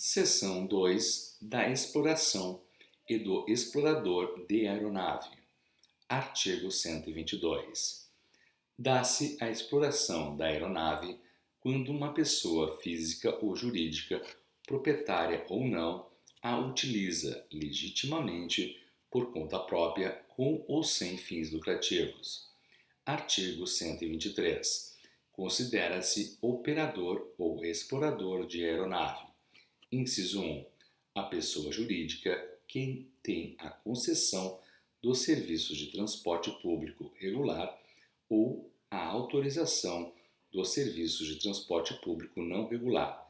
Seção 2 da exploração e do explorador de aeronave. Artigo 122. Dá-se a exploração da aeronave quando uma pessoa física ou jurídica, proprietária ou não, a utiliza legitimamente por conta própria com ou sem fins lucrativos. Artigo 123. Considera-se operador ou explorador de aeronave. Inciso 1. A pessoa jurídica que tem a concessão dos serviços de transporte público regular ou a autorização dos serviços de transporte público não regular,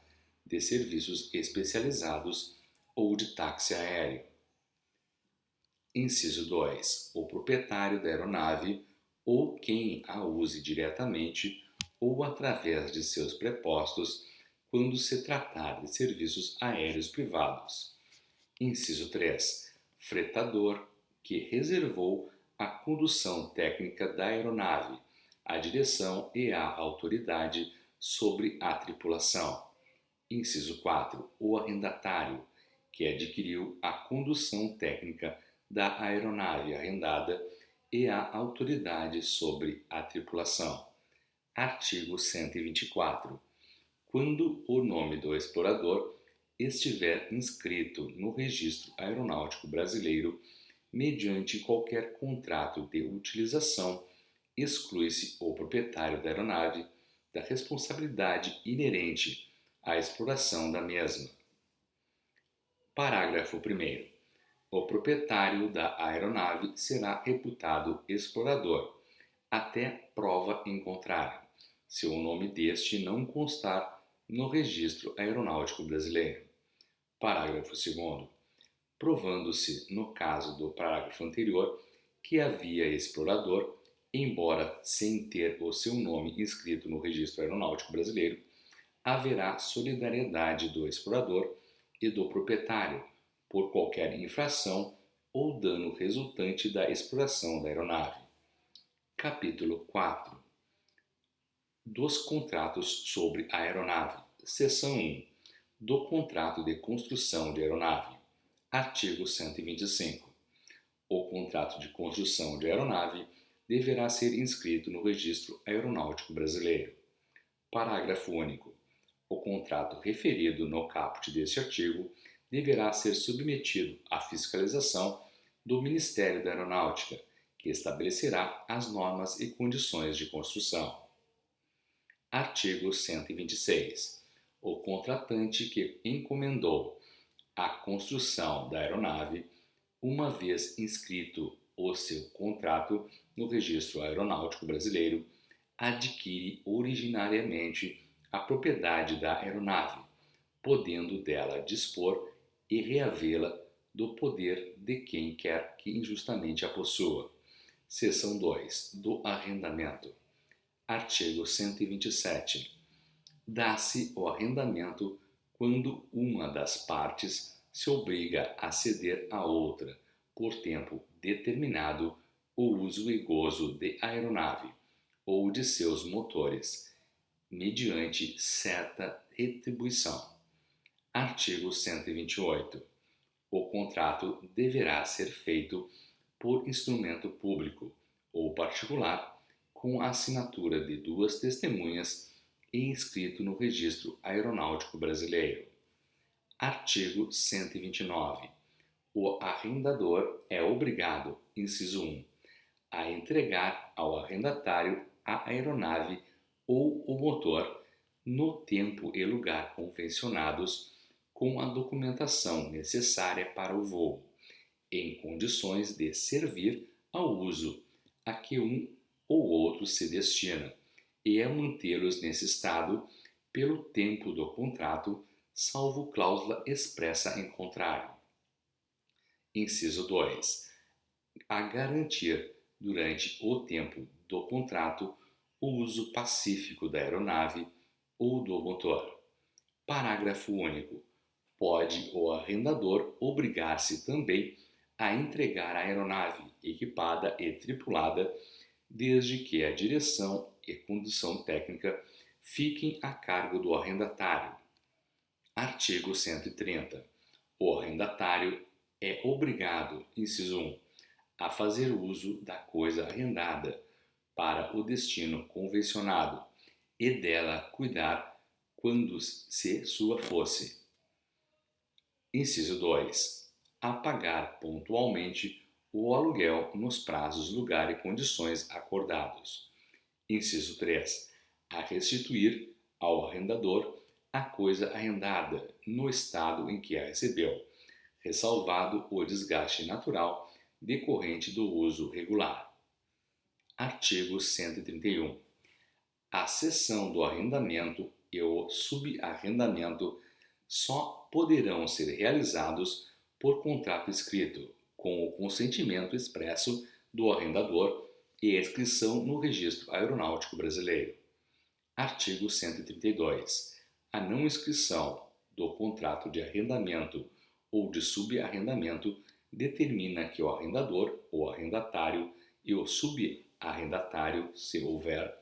de serviços especializados ou de táxi aéreo. Inciso 2. O proprietário da aeronave ou quem a use diretamente ou através de seus prepostos quando se tratar de serviços aéreos privados. Inciso 3. Fretador que reservou a condução técnica da aeronave, a direção e a autoridade sobre a tripulação. Inciso 4. O arrendatário que adquiriu a condução técnica da aeronave arrendada e a autoridade sobre a tripulação. Artigo 124. Quando o nome do explorador estiver inscrito no Registro Aeronáutico Brasileiro, mediante qualquer contrato de utilização, exclui-se o proprietário da aeronave da responsabilidade inerente à exploração da mesma. Parágrafo 1º. O proprietário da aeronave será reputado explorador, até prova em contrário, se o nome deste não constar no Registro Aeronáutico Brasileiro. Parágrafo 2º. Provando-se, no caso do parágrafo anterior, que havia explorador, embora sem ter o seu nome inscrito no Registro Aeronáutico Brasileiro, haverá solidariedade do explorador e do proprietário por qualquer infração ou dano resultante da exploração da aeronave. Capítulo 4. Dos contratos sobre a aeronave. Seção 1. Do contrato de construção de aeronave. Artigo 125. O contrato de construção de aeronave deverá ser inscrito no Registro Aeronáutico Brasileiro. Parágrafo único. O contrato referido no caput deste artigo deverá ser submetido à fiscalização do Ministério da Aeronáutica, que estabelecerá as normas e condições de construção. Artigo 126. O contratante que encomendou a construção da aeronave, uma vez inscrito o seu contrato no Registro Aeronáutico Brasileiro, adquire originariamente a propriedade da aeronave, podendo dela dispor e reavê-la do poder de quem quer que injustamente a possua. Seção 2. Do arrendamento. Artigo 127. Dá-se o arrendamento quando uma das partes se obriga a ceder à outra, por tempo determinado, o uso e gozo de aeronave ou de seus motores, mediante certa retribuição. Artigo 128. O contrato deverá ser feito por instrumento público ou particular, com a assinatura de duas testemunhas e inscrito no Registro Aeronáutico Brasileiro. Artigo 129. O arrendador é obrigado, inciso 1, a entregar ao arrendatário a aeronave ou o motor no tempo e lugar convencionados com a documentação necessária para o voo, em condições de servir ao uso a que um ou outro se destina, e a mantê-los nesse estado pelo tempo do contrato, salvo cláusula expressa em contrário. Inciso 2. A garantir, durante o tempo do contrato, o uso pacífico da aeronave ou do motor. Parágrafo único. Pode o arrendador obrigar-se também a entregar a aeronave equipada e tripulada, desde que a direção e condução técnica fiquem a cargo do arrendatário. Artigo 130. O arrendatário é obrigado, inciso 1, a fazer uso da coisa arrendada para o destino convencionado e dela cuidar quando se sua fosse. Inciso 2. A pagar pontualmente o aluguel nos prazos, lugar e condições acordados. Inciso 3. A restituir ao arrendador a coisa arrendada no estado em que a recebeu, ressalvado o desgaste natural decorrente do uso regular. Artigo 131. A cessão do arrendamento e o subarrendamento só poderão ser realizados por contrato escrito, com o consentimento expresso do arrendador e inscrição no Registro Aeronáutico Brasileiro. Artigo 132. A não inscrição do contrato de arrendamento ou de subarrendamento determina que o arrendador, o arrendatário e o subarrendatário, se houver,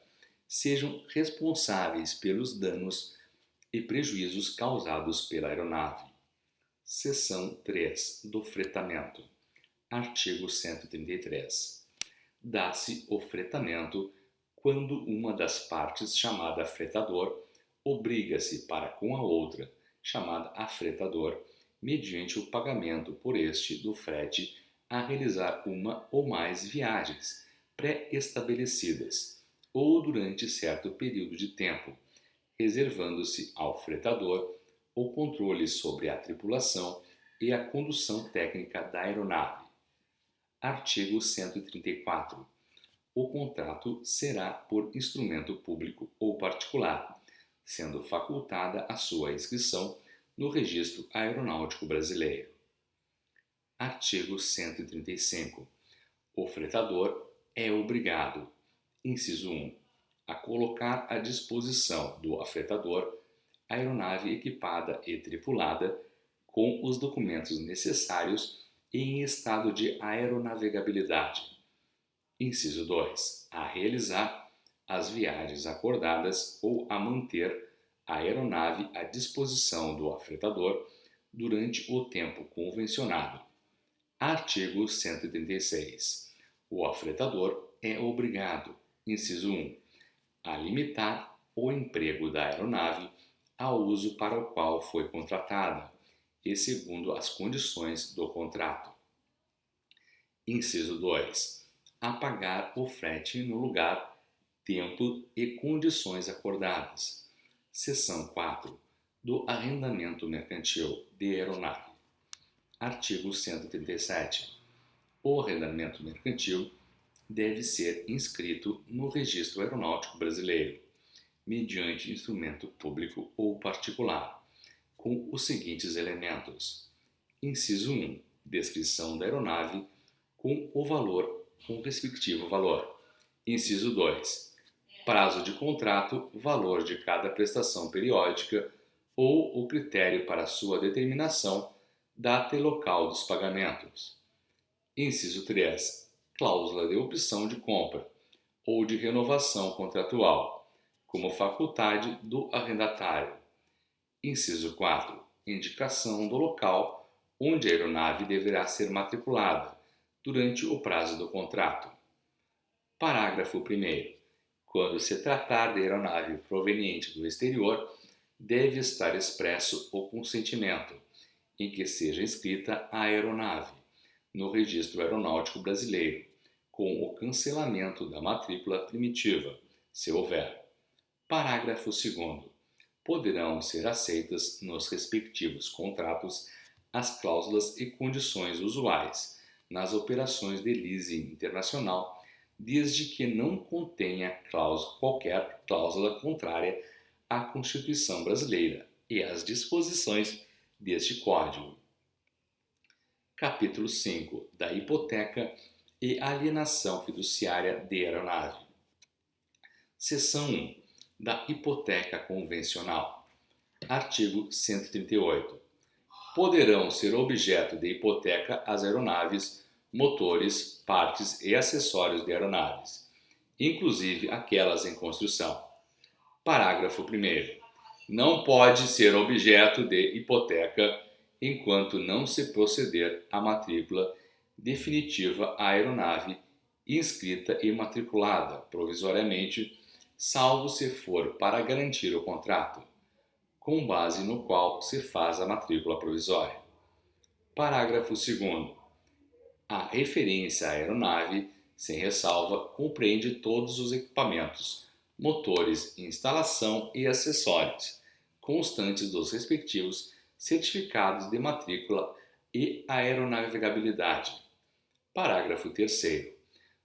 sejam responsáveis pelos danos e prejuízos causados pela aeronave. Seção 3 do fretamento. Artigo 133. Dá-se o fretamento quando uma das partes, chamada fretador, obriga-se para com a outra, chamada afretador, mediante o pagamento por este do frete, a realizar uma ou mais viagens pré-estabelecidas, ou durante certo período de tempo, reservando-se ao fretador o controle sobre a tripulação e a condução técnica da aeronave. Artigo 134. O contrato será por instrumento público ou particular, sendo facultada a sua inscrição no Registro Aeronáutico Brasileiro. Artigo 135. O fretador é obrigado, inciso 1, a colocar à disposição do afretador a aeronave equipada e tripulada com os documentos necessários e em estado de aeronavegabilidade. Inciso 2. A realizar as viagens acordadas ou a manter a aeronave à disposição do afretador durante o tempo convencionado. Artigo 136. O afretador é obrigado, inciso 1, a limitar o emprego da aeronave ao uso para o qual foi contratada e segundo as condições do contrato. Inciso 2. A pagar o frete no lugar, tempo e condições acordadas. Seção 4 do Arrendamento Mercantil de Aeronave. Artigo 137. O arrendamento mercantil deve ser inscrito no Registro Aeronáutico Brasileiro, mediante instrumento público ou particular, com os seguintes elementos. Inciso 1. Descrição da aeronave com o respectivo valor. Inciso 2. Prazo de contrato, valor de cada prestação periódica ou o critério para sua determinação, data e local dos pagamentos. Inciso 3. Cláusula de opção de compra ou de renovação contratual, como faculdade do arrendatário. Inciso 4. Indicação do local onde a aeronave deverá ser matriculada durante o prazo do contrato. Parágrafo 1º. Quando se tratar de aeronave proveniente do exterior, deve estar expresso o consentimento em que seja inscrita a aeronave no Registro Aeronáutico Brasileiro, com o cancelamento da matrícula primitiva, se houver. Parágrafo 2º. Poderão ser aceitas nos respectivos contratos as cláusulas e condições usuais nas operações de leasing internacional, desde que não contenha qualquer cláusula contrária à Constituição Brasileira e às disposições deste Código. Capítulo 5 da hipoteca e alienação fiduciária de aeronave. Seção 1 da hipoteca convencional. Artigo 138. Poderão ser objeto de hipoteca as aeronaves, motores, partes e acessórios de aeronaves, inclusive aquelas em construção. Parágrafo 1º. não pode ser objeto de hipoteca enquanto não se proceder à matrícula definitiva à aeronave inscrita e matriculada provisoriamente, salvo se for para garantir o contrato, com base no qual se faz a matrícula provisória. Parágrafo 2º. A referência à aeronave, sem ressalva, compreende todos os equipamentos, motores, instalação e acessórios, constantes dos respectivos certificados de matrícula e aeronavegabilidade. Parágrafo 3º.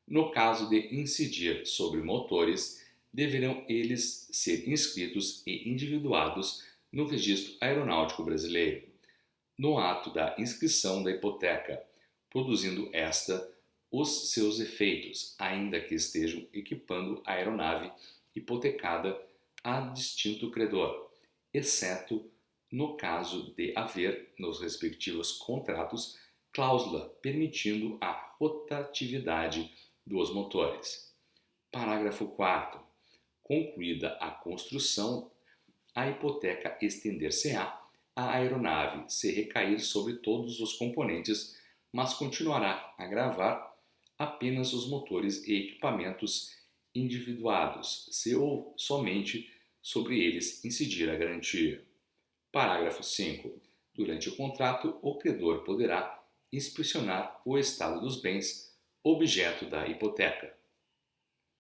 No caso de incidir sobre motores, deverão eles ser inscritos e individuados no Registro Aeronáutico Brasileiro, no ato da inscrição da hipoteca, produzindo esta os seus efeitos, ainda que estejam equipando a aeronave hipotecada a distinto credor, exceto no caso de haver, nos respectivos contratos, cláusula permitindo a rotatividade dos motores. Parágrafo 4º. Concluída a construção, a hipoteca estender-se-á à aeronave se recair sobre todos os componentes, mas continuará a gravar apenas os motores e equipamentos individuados, se ou somente sobre eles incidir a garantia. Parágrafo 5º. Durante o contrato, o credor poderá inspecionar o estado dos bens objeto da hipoteca.